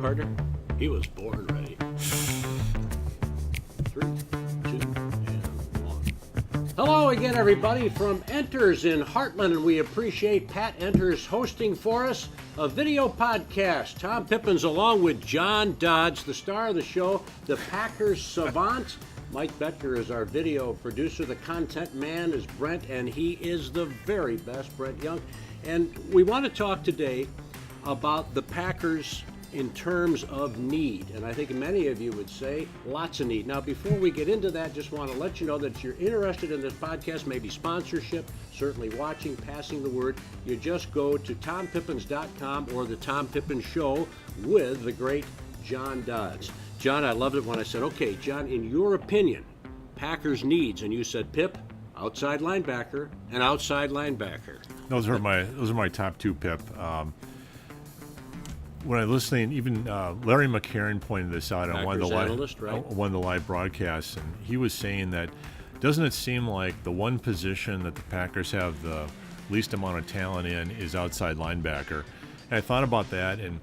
partner? He was born ready. 3, 2, and 1. Hello again, everybody, from Enters in Heartland, and we appreciate Pat Enters hosting for us a video podcast. Tom Pipines along with John Dodge, the star of the show, the Packers savant. Mike Becker is our video producer. The content man is Brent, and he is the very best, Brent Young. And we want to talk today about the Packers in terms of need. And I think many of you would say lots of need. Now, before we get into that, just want to let you know that if you're interested in this podcast, maybe sponsorship, certainly watching, passing the word, you just go to tompipins.com or the Tom Pipins Show with the great John Dodds. John, I loved it when I said, okay, John, in your opinion, Packers needs, and you said, Pip, outside linebacker, and outside linebacker. Those are my top two, Pip. When I was listening, even Larry McCarron pointed this out on one of the live broadcasts, and he was saying that doesn't it seem like the one position that the Packers have the least amount of talent in is outside linebacker? And I thought about that, and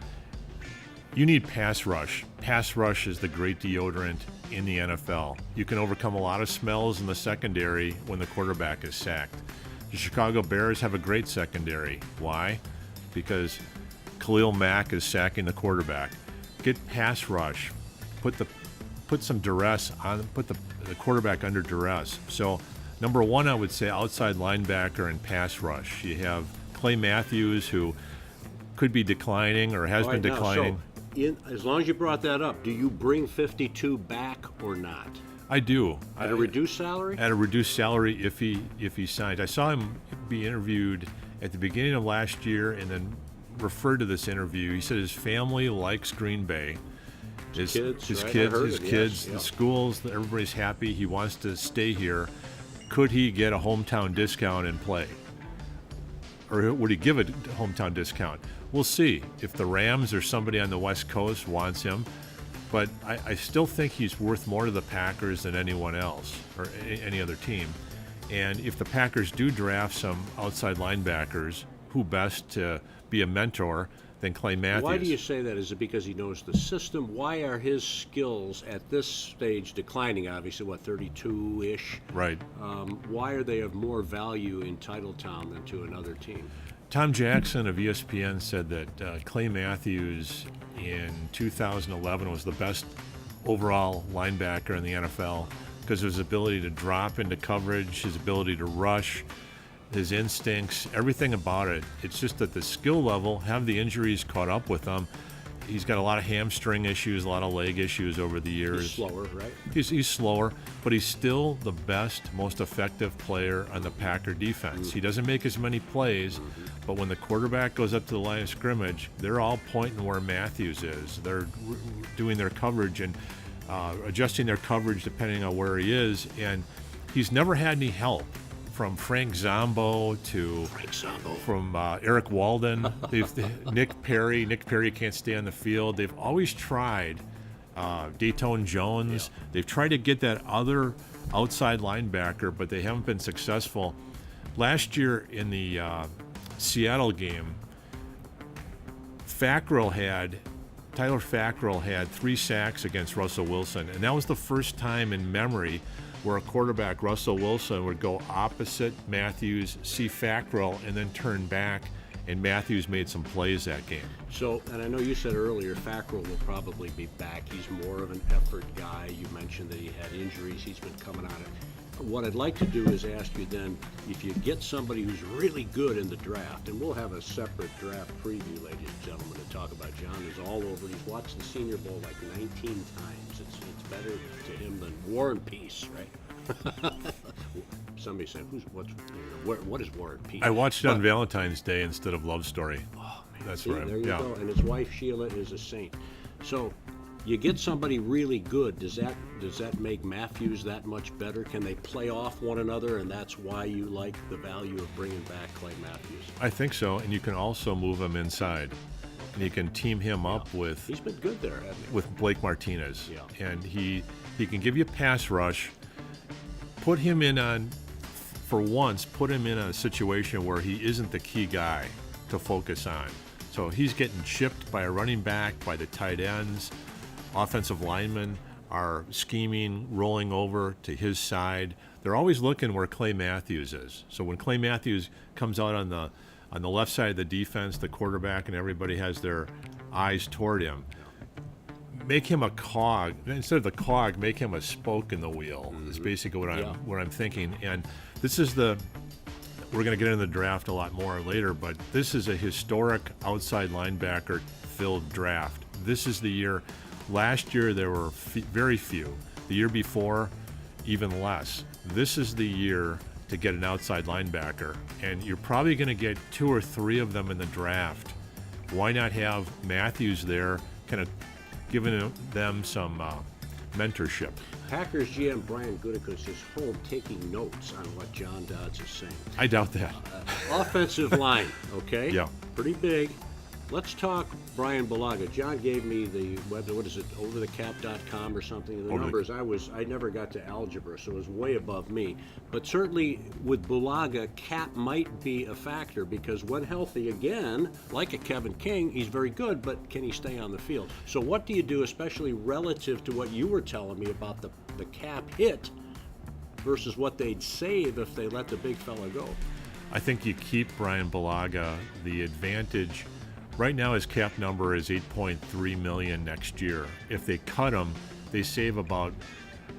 you need pass rush. Pass rush is the great deodorant in the NFL. You can overcome a lot of smells in the secondary when the quarterback is sacked. The Chicago Bears have a great secondary. Why? Because Khalil Mack is sacking the quarterback. Get pass rush. Put some duress on. Put the quarterback under duress. So, number one, I would say outside linebacker and pass rush. You have Clay Matthews, who could be declining or has been declining. As long as you brought that up, do you bring 52 back or not? I do. At a reduced salary? At a reduced salary if he signs. I saw him be interviewed at the beginning of last year and then referred to this interview. He said his family likes Green Bay. His kids, the schools, everybody's happy. He wants to stay here. Could he get a hometown discount and play? Or would he give a hometown discount? We'll see if the Rams or somebody on the West Coast wants him. But I still think he's worth more to the Packers than anyone else or any other team. And if the Packers do draft some outside linebackers, who best to be a mentor than Clay Matthews? Why do you say that? Is it because he knows the system? Why are his skills at this stage declining? Obviously, 32-ish? Right. Why are they of more value in Titletown than to another team? Tom Jackson of ESPN said that Clay Matthews in 2011 was the best overall linebacker in the NFL because of his ability to drop into coverage, his ability to rush, his instincts, everything about it. It's just that the skill level, have the injuries caught up with him. He's got a lot of hamstring issues, a lot of leg issues over the years. He's slower, right? He's slower, but he's still the best, most effective player on the Packer defense. He doesn't make as many plays, but when the quarterback goes up to the line of scrimmage, they're all pointing where Matthews is. They're doing their coverage and adjusting their coverage depending on where he is, and he's never had any help. From Frank Zombo from Eric Walden, Nick Perry. Nick Perry can't stay on the field. They've always tried Dayton Jones. Yeah. They've tried to get that other outside linebacker, but they haven't been successful. Last year in the Seattle game, Tyler Fackrell had 3 sacks against Russell Wilson, and that was the first time in memory where a quarterback, Russell Wilson, would go opposite Matthews, see Fackrell, and then turn back, and Matthews made some plays that game. So, and I know you said earlier Fackrell will probably be back. He's more of an effort guy. You mentioned that he had injuries. He's been coming on it. What I'd like to do is ask you then, if you get somebody who's really good in the draft, and we'll have a separate draft preview, ladies and gentlemen, to talk about. John is all over. He's watched the Senior Bowl like 19 times. It's better to him than War and Peace, right? Somebody said, what is War and Peace? I watched it on Valentine's Day instead of Love Story. Oh, man. That's See, right. There you go. And his wife, Sheila, is a saint. So you get somebody really good. Does that make Matthews that much better? Can they play off one another, and that's why you like the value of bringing back Clay Matthews? I think so, and you can also move him inside. And you can team him up with... He's been good there, hasn't he? With Blake Martinez. Yeah. And he can give you pass rush. Put him in a situation where he isn't the key guy to focus on. So he's getting chipped by a running back, by the tight ends. Offensive linemen are scheming, rolling over to his side. They're always looking where Clay Matthews is. So when Clay Matthews comes out on the left side of the defense, the quarterback and everybody has their eyes toward him. Make him a cog instead of the cog. Make him a spoke in the wheel. Is basically what I'm thinking. And this is we're going to get into the draft a lot more later, but this is a historic outside linebacker filled draft. This is the year. Last year there were very few. The year before, even less. This is the year to get an outside linebacker, and you're probably going to get 2 or 3 of them in the draft. Why not have Matthews there, kind of giving them some mentorship? Packers GM Brian Gutekunst is home taking notes on what John Dodds is saying. I doubt that. Offensive line, okay? Yeah. Pretty big. Let's talk Brian Bulaga. John gave me the website, what is it, overthecap.com or something. The numbers, I never got to algebra, so it was way above me. But certainly with Bulaga, cap might be a factor because when healthy again, like a Kevin King, he's very good, but can he stay on the field? So what do you do, especially relative to what you were telling me about the cap hit versus what they'd save if they let the big fella go? I think you keep Brian Bulaga. The advantage right now, his cap number is $8.3 million next year. If they cut him, they save about,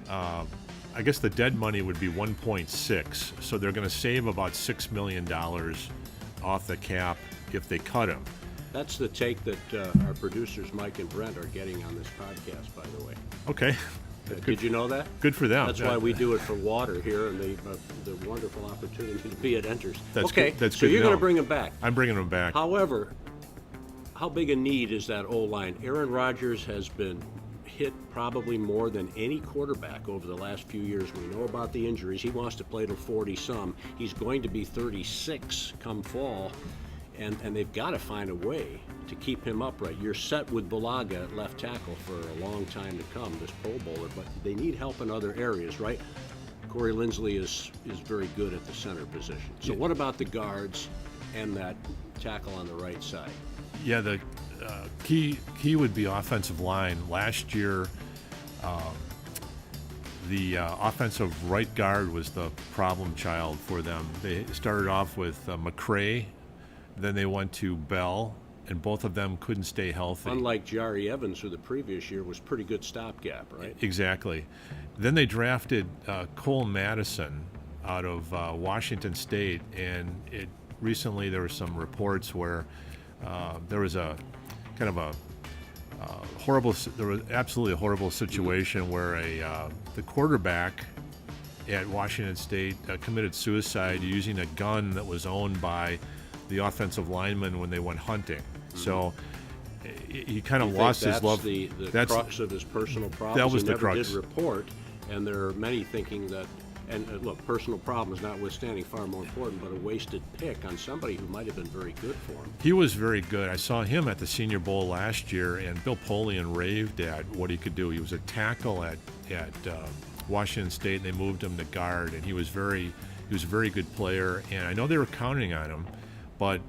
I guess the dead money would be 1.6. So they're going to save about $6 million off the cap if they cut him. That's the take that our producers Mike and Brent are getting on this podcast, by the way. Okay. Did you know that? Good for them. That's why we do it for water here, and the wonderful opportunity to be at Enters. That's okay, good. That's so good you're to going know. to bring him back. I'm bringing him back. However, how big a need is that O-line? Aaron Rodgers has been hit probably more than any quarterback over the last few years. We know about the injuries. He wants to play till 40-some. He's going to be 36 come fall, and they've got to find a way to keep him upright. You're set with Bulaga at left tackle for a long time to come, this Pro Bowler, but they need help in other areas, right? Corey Linsley is very good at the center position. So what about the guards and that tackle on the right side? Yeah, the key would be offensive line. Last year, the offensive right guard was the problem child for them. They started off with McCray, then they went to Bell, and both of them couldn't stay healthy. Unlike Jari Evans, who the previous year was pretty good stopgap, right? Exactly. Then they drafted Cole Madison out of Washington State, and recently there were some reports where there was a kind of a absolutely horrible situation where the quarterback at Washington State committed suicide using a gun that was owned by the offensive lineman when they went hunting. So he kind of lost his love. That's the crux of his personal problems. That was he the never crux. did report, and there are many thinking that. And look, personal problems notwithstanding, far more important, but a wasted pick on somebody who might have been very good for him. He was very good. I saw him at the Senior Bowl last year, and Bill Polian raved at what he could do. He was a tackle at Washington State, and they moved him to guard, and he was a very good player. And I know they were counting on him, but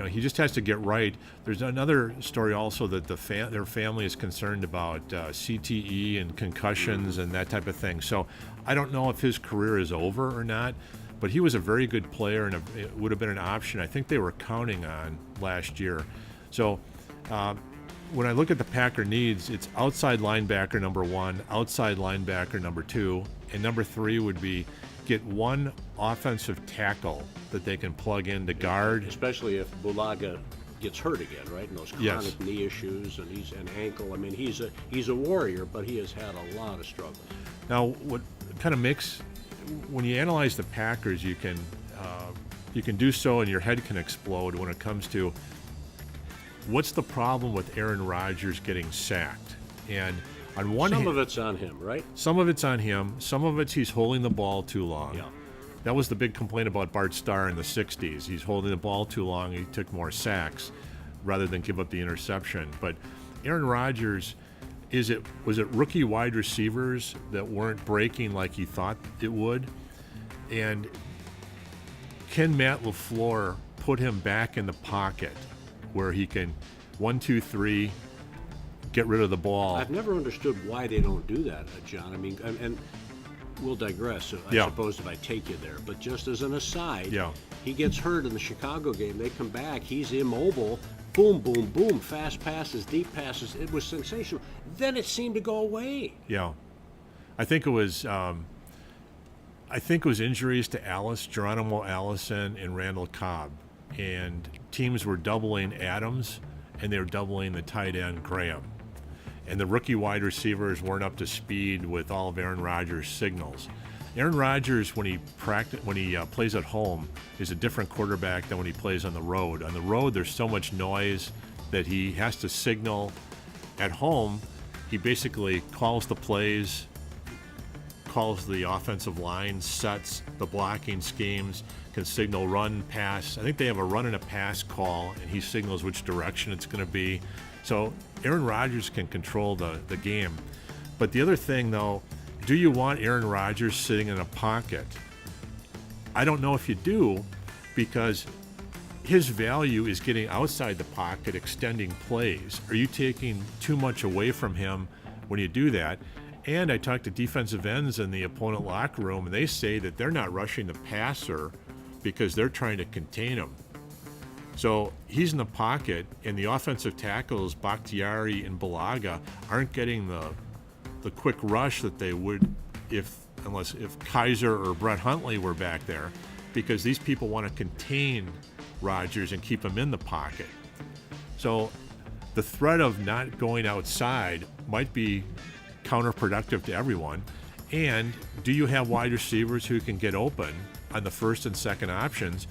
he just has to get right. There's another story also that their family is concerned about CTE and concussions and that type of thing. So I don't know if his career is over or not, but he was a very good player, and it would have been an option I think they were counting on last year. So when I look at the Packer needs, it's outside linebacker number 1, outside linebacker number 2, and number 3 would be get one offensive tackle that they can plug in to guard. Especially if Bulaga gets hurt again, right? And those chronic knee issues and he's an ankle. I mean, he's a warrior, but he has had a lot of struggles. Now, what kind of makes, when you analyze the Packers, you can do so and your head can explode when it comes to what's the problem with Aaron Rodgers getting sacked. And on one hand, some of it's on him, right? Some of it's on him. Some of it's he's holding the ball too long. Yeah. That was the big complaint about Bart Starr in the 60s. He's holding the ball too long. He took more sacks rather than give up the interception. But Aaron Rodgers, was it rookie wide receivers that weren't breaking like he thought it would? And can Matt LaFleur put him back in the pocket where he can 1, 2, 3, get rid of the ball. I've never understood why they don't do that, John. I mean, and we'll digress, I suppose, if I take you there. But just as an aside, he gets hurt in the Chicago game. They come back. He's immobile. Boom, boom, boom. Fast passes, deep passes. It was sensational. Then it seemed to go away. Yeah. I think it was injuries to Geronimo Allison and Randall Cobb. And teams were doubling Adams, and they were doubling the tight end Graham. And the rookie wide receivers weren't up to speed with all of Aaron Rodgers' signals. Aaron Rodgers, when he plays at home, is a different quarterback than when he plays on the road. On the road, there's so much noise that he has to signal. At home, he basically calls the plays, calls the offensive line, sets the blocking schemes, can signal run, pass. I think they have a run and a pass call, and he signals which direction it's going to be. So Aaron Rodgers can control the game. But the other thing, though, do you want Aaron Rodgers sitting in a pocket? I don't know if you do, because his value is getting outside the pocket, extending plays. Are you taking too much away from him when you do that? And I talked to defensive ends in the opponent locker room, and they say that they're not rushing the passer because they're trying to contain him. So he's in the pocket, and the offensive tackles, Bakhtiari and Balaga, aren't getting the quick rush that they would if Kaiser or Brett Huntley were back there, because these people want to contain Rodgers and keep him in the pocket. So the threat of not going outside might be counterproductive to everyone. And do you have wide receivers who can get open on the first and second options?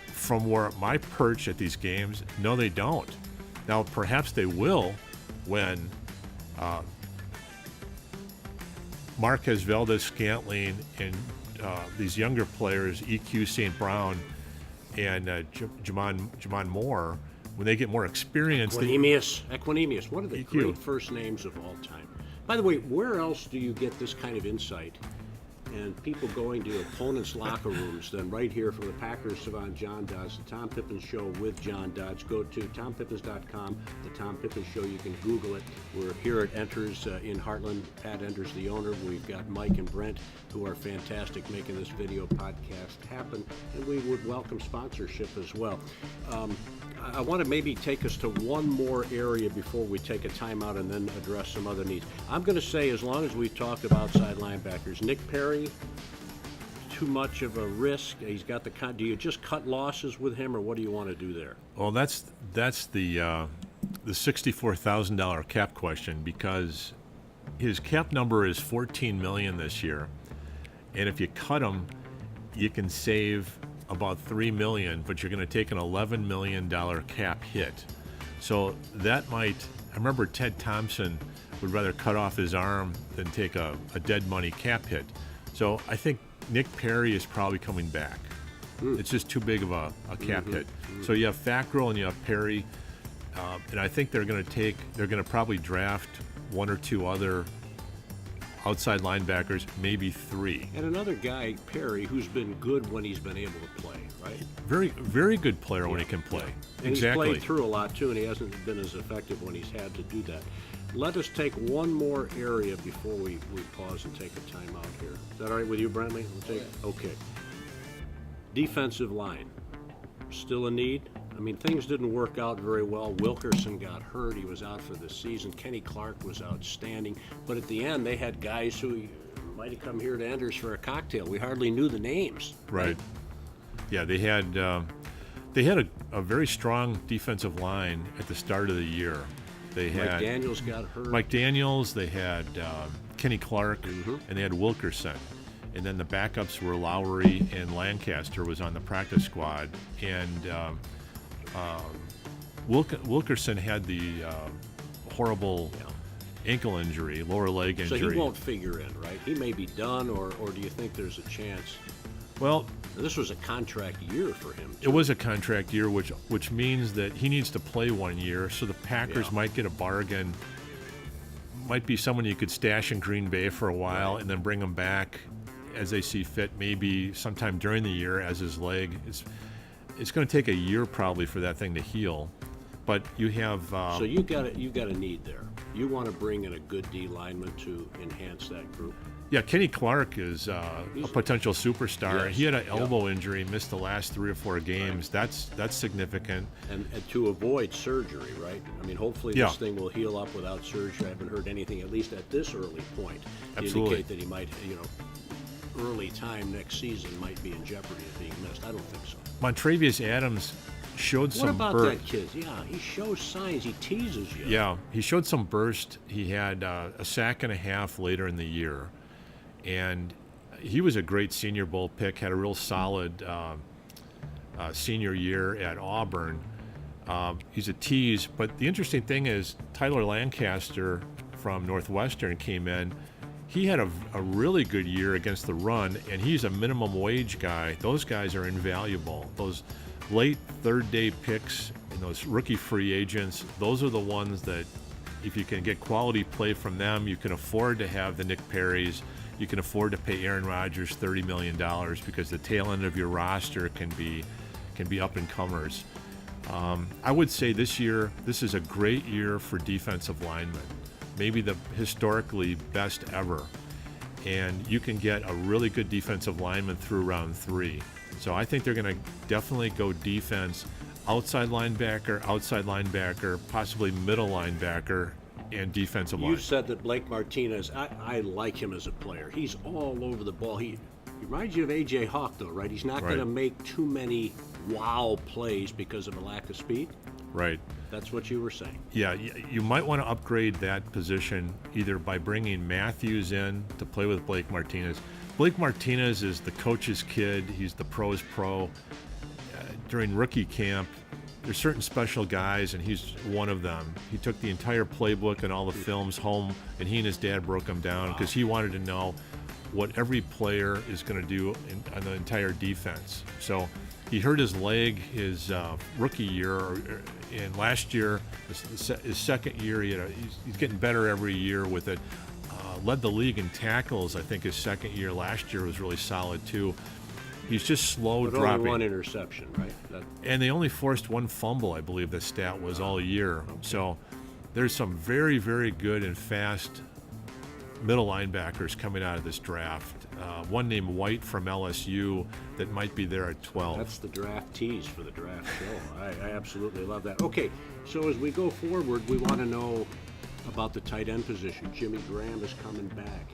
From where my perch at these games, no, they don't. Now, perhaps they will when Marquez Valdez-Scantling and these younger players, EQ St. Brown and Jamon Moore, when they get more experience. Equanimous, one of the great first names of all time. By the way, where else do you get this kind of insight and people going to opponents' locker rooms than right here from the Packers savant John Dodds, the Tom Pippins Show with John Dodds? Go to tompippins.com, the Tom Pippins Show. You can Google it. We're here at Enters in Heartland. Pat Enters, the owner. We've got Mike and Brent, who are fantastic making this video podcast happen, and we would welcome sponsorship as well. I want to maybe take us to one more area before we take a timeout and then address some other needs. I'm going to say, as long as we talk of outside linebackers, Nick Perry, too much of a risk. He's got the. Do you just cut losses with him, or what do you want to do there? Well, that's the $64,000 cap question, because his cap number is $14 million this year, and if you cut him, you can save about $3 million, but you're going to take an $11 million cap hit. So that might. I remember Ted Thompson would rather cut off his arm than take a dead money cap hit. So I think Nick Perry is probably coming back. It's just too big of a cap hit. So you have Fackrell and you have Perry, and I think they're going to probably draft one or two other outside linebackers, maybe 3. And another guy, Perry, who's been good when he's been able to play, right? Very, very good player when he can play. Yeah. And exactly. He's played through a lot, too, and he hasn't been as effective when he's had to do that. Let us take one more area before we pause and take a timeout here. Is that all right with you, Brantley? Okay. Defensive line. Still a need? I mean, things didn't work out very well. Wilkerson got hurt. He was out for the season. Kenny Clark was outstanding. But at the end, they had guys who might have come here to Enders for a cocktail. We hardly knew the names. Right. Yeah, they had a very strong defensive line at the start of the year. They had Mike Daniels got hurt. Mike Daniels. They had Kenny Clark, and they had Wilkerson. And then the backups were Lowry, and Lancaster was on the practice squad. And Wilkerson had the horrible ankle injury, lower leg injury. So he won't figure in, right? He may be done, or do you think there's a chance? Well, this was a contract year for him, too. It was a contract year, which means that he needs to play 1 year, so the Packers might get a bargain. Might be someone you could stash in Green Bay for a while and then bring him back as they see fit, maybe sometime during the year as his leg. It's going to take a year probably for that thing to heal. But you have so you got a need there. You want to bring in a good D lineman to enhance that group. Yeah, Kenny Clark is a potential superstar. Yes, he had an elbow injury, missed the last 3 or 4 games. Right. That's significant. And to avoid surgery, right? I mean, hopefully this thing will heal up without surgery. I haven't heard anything, at least at this early point, to indicate that he might, early time next season might be in jeopardy of being missed. I don't think so. Montravius Adams showed some burst. What about that kid? Yeah, he shows signs. He teases you. Yeah, he showed some burst. He had a sack and a half later in the year. And he was a great Senior Bowl pick, had a real solid senior year at Auburn. He's a tease. But the interesting thing is Tyler Lancaster from Northwestern came in. He had a really good year against the run, and he's a minimum wage guy. Those guys are invaluable. Those late third-day picks and those rookie free agents, those are the ones that if you can get quality play from them, you can afford to have the Nick Perrys. You can afford to pay Aaron Rodgers $30 million because the tail end of your roster can be up-and-comers. I would say this is a great year for defensive linemen, maybe the historically best ever. And you can get a really good defensive lineman through round 3. So I think they're going to definitely go defense, outside linebacker, possibly middle linebacker, and defensive line. You said that Blake Martinez, I like him as a player. He's all over the ball. He reminds you of A.J. Hawk, though, right? He's not going to make too many wow plays because of a lack of speed. Right. That's what you were saying. Yeah, you might want to upgrade that position either by bringing Matthews in to play with Blake Martinez. Blake Martinez is the coach's kid. He's the pro's pro. During rookie camp, there's certain special guys, and he's one of them. He took the entire playbook and all the films home, and he and his dad broke them down because he wanted to know what every player is going to do on the entire defense. So he hurt his leg his rookie year, and last year, his second year, he's getting better every year with it. Led the league in tackles. I think his second year last year was really solid too. He's just slow dropping. Only one interception, right? And they only forced one fumble, I believe the stat was all year. Okay. So there's some very, very good and fast middle linebackers coming out of this draft. One named White from LSU that might be there at 12. That's the draft tease for the draft show. I absolutely love that. Okay, so as we go forward, we want to know about the tight end position. Jimmy Graham is coming back.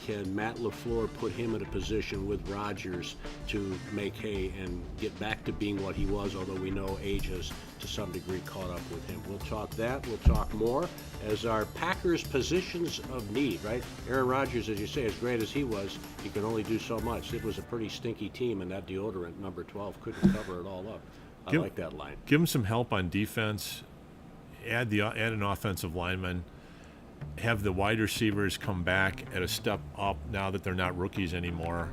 Can Matt LaFleur put him in a position with Rodgers to make hay and get back to being what he was, although we know age has to some degree caught up with him? We'll talk that. We'll talk more as our Packers positions of need, right? Aaron Rodgers, as you say, as great as he was, he could only do so much. It was a pretty stinky team, and that deodorant, number 12, couldn't cover it all up. I like that line. Give him some help on defense. Add an offensive lineman. Have the wide receivers come back at a step up now that they're not rookies anymore.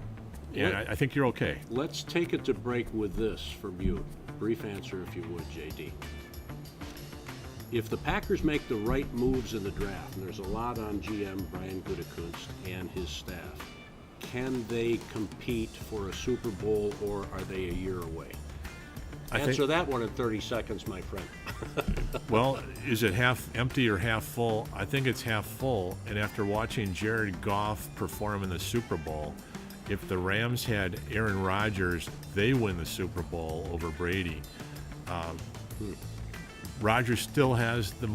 And I think you're okay. Let's take it to break with this from you. Brief answer, if you would, JD. If the Packers make the right moves in the draft, and there's a lot on GM Brian Gutekunst and his staff, can they compete for a Super Bowl, or are they a year away? Answer that one in 30 seconds, my friend. Well, is it half empty or half full? I think it's half full. And after watching Jared Goff perform in the Super Bowl, if the Rams had Aaron Rodgers, they win the Super Bowl over Brady. Rodgers still has the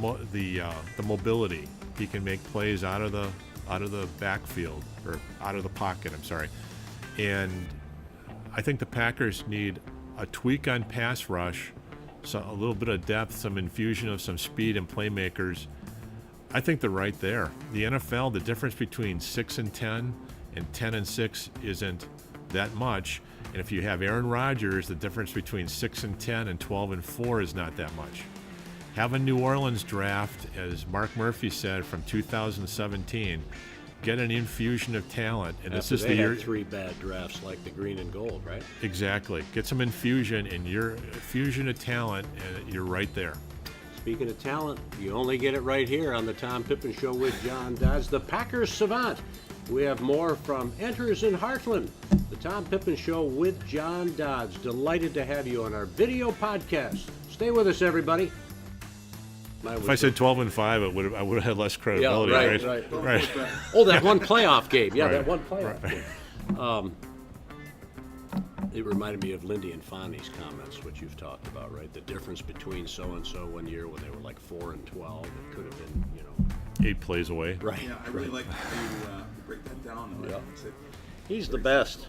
mobility. He can make plays out of the backfield, or out of the pocket. I'm sorry. And I think the Packers need a tweak on pass rush, so a little bit of depth, some infusion of some speed and playmakers. I think they're right there. The NFL, the difference between 6-10 and 10-6 isn't that much. And if you have Aaron Rodgers, the difference between 6-10 and 12-4 is not that much. Have a New Orleans draft, as Mark Murphy said, from 2017. Get an infusion of talent, and this is the year. 3 bad drafts like the green and gold, right? Exactly. Get some infusion, and your fusion of talent, and you're right there. Speaking of talent, you only get it right here on the Tom Pippin Show with John Dodds, the Packers savant. We have more from Enters in Heartland, the Tom Pippin Show with John Dodds. Delighted to have you on our video podcast. Stay with us, everybody. If I said 12-5, I would have had less credibility. Yeah, right. Oh, that one playoff game. Yeah, that one playoff game. It reminded me of Lindy and Fonny's comments, which you've talked about, right? The difference between so-and-so one year when they were like 4-12, it could have been, 8 plays away. Right. Yeah, I really like how you break that down. Yeah. He's the best.